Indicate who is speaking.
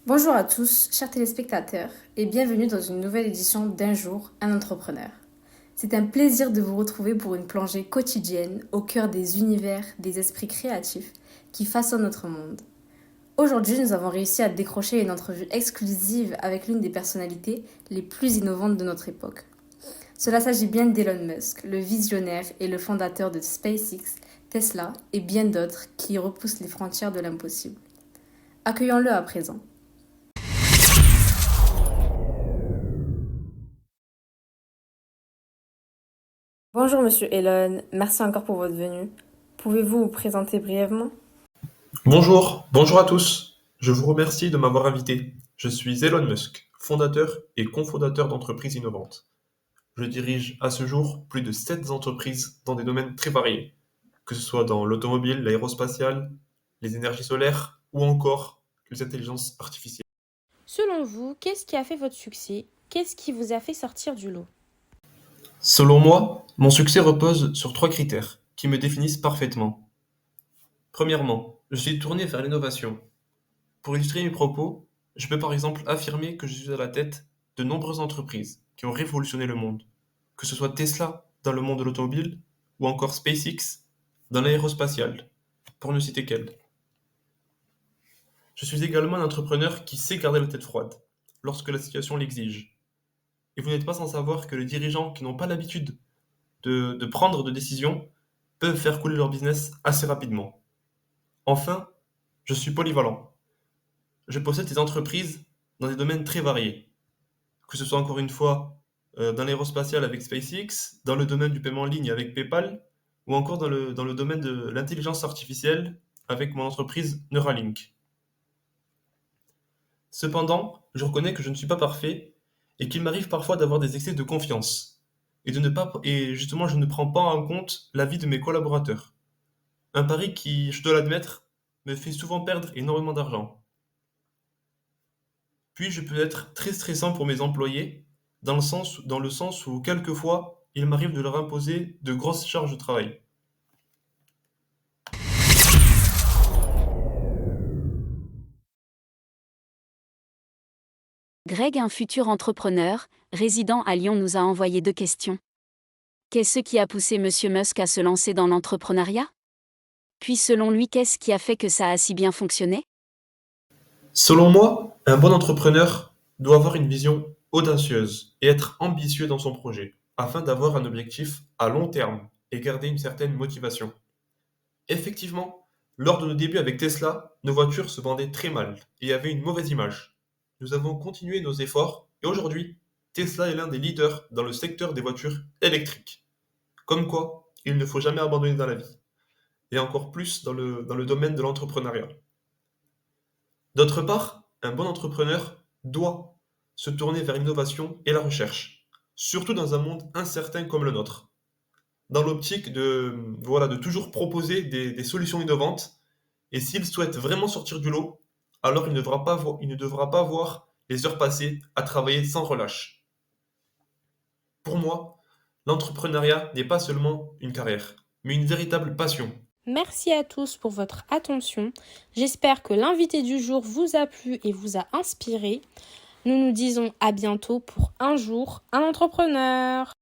Speaker 1: Bonjour à tous, chers téléspectateurs, et bienvenue dans une nouvelle édition d'Un jour, un entrepreneur. C'est un plaisir de vous retrouver pour une plongée quotidienne au cœur des univers, des esprits créatifs qui façonnent notre monde. Aujourd'hui, nous avons réussi à décrocher une entrevue exclusive avec l'une des personnalités les plus innovantes de notre époque. Cela s'agit bien d'Elon Musk, le visionnaire et le fondateur de SpaceX, Tesla et bien d'autres qui repoussent les frontières de l'impossible. Accueillons-le à présent. Bonjour Monsieur Elon, merci encore pour votre venue. Pouvez-vous vous présenter brièvement?
Speaker 2: Bonjour à tous. Je vous remercie de m'avoir invité. Je suis Elon Musk, fondateur et cofondateur d'entreprises innovantes. Je dirige à ce jour plus de 7 entreprises dans des domaines très variés, que ce soit dans l'automobile, l'aérospatiale, les énergies solaires ou encore les intelligences artificielles.
Speaker 3: Selon vous, qu'est-ce qui a fait votre succès? Qu'est-ce qui vous a fait sortir du lot?
Speaker 2: Selon moi, mon succès repose sur 3 critères qui me définissent parfaitement. Premièrement, je suis tourné vers l'innovation. Pour illustrer mes propos, je peux par exemple affirmer que je suis à la tête de nombreuses entreprises qui ont révolutionné le monde, que ce soit Tesla dans le monde de l'automobile ou encore SpaceX dans l'aérospatiale, pour ne citer qu'elle. Je suis également un entrepreneur qui sait garder la tête froide lorsque la situation l'exige. Et vous n'êtes pas sans savoir que les dirigeants qui n'ont pas l'habitude de prendre de décisions peuvent faire couler leur business assez rapidement. Enfin, je suis polyvalent. Je possède des entreprises dans des domaines très variés, que ce soit encore une fois dans l'aérospatiale avec SpaceX, dans le domaine du paiement en ligne avec PayPal, ou encore dans le domaine de l'intelligence artificielle avec mon entreprise Neuralink. Cependant, je reconnais que je ne suis pas parfait et qu'il m'arrive parfois d'avoir des excès de confiance et justement je ne prends pas en compte l'avis de mes collaborateurs. Un pari qui, je dois l'admettre, me fait souvent perdre énormément d'argent. Puis je peux être très stressant pour mes employés, dans le sens où quelquefois, il m'arrive de leur imposer de grosses charges de travail.
Speaker 4: Greg, un futur entrepreneur, résident à Lyon, nous a envoyé 2 questions. Qu'est-ce qui a poussé Monsieur Musk à se lancer dans l'entrepreneuriat? Puis selon lui, qu'est-ce qui a fait que ça a si bien fonctionné?
Speaker 2: Selon moi, un bon entrepreneur doit avoir une vision audacieuse et être ambitieux dans son projet, afin d'avoir un objectif à long terme et garder une certaine motivation. Effectivement, lors de nos débuts avec Tesla, nos voitures se vendaient très mal et avaient une mauvaise image. Nous avons continué nos efforts et aujourd'hui, Tesla est l'un des leaders dans le secteur des voitures électriques. Comme quoi, il ne faut jamais abandonner dans la vie, et encore plus dans le domaine de l'entrepreneuriat. D'autre part, un bon entrepreneur doit se tourner vers l'innovation et la recherche, surtout dans un monde incertain comme le nôtre, dans l'optique de toujours proposer des solutions innovantes. Et s'il souhaite vraiment sortir du lot, alors il ne devra pas voir les heures passer à travailler sans relâche. Pour moi, l'entrepreneuriat n'est pas seulement une carrière, mais une véritable passion.
Speaker 3: Merci à tous pour votre attention. J'espère que l'invité du jour vous a plu et vous a inspiré. Nous nous disons à bientôt pour Un jour, un entrepreneur.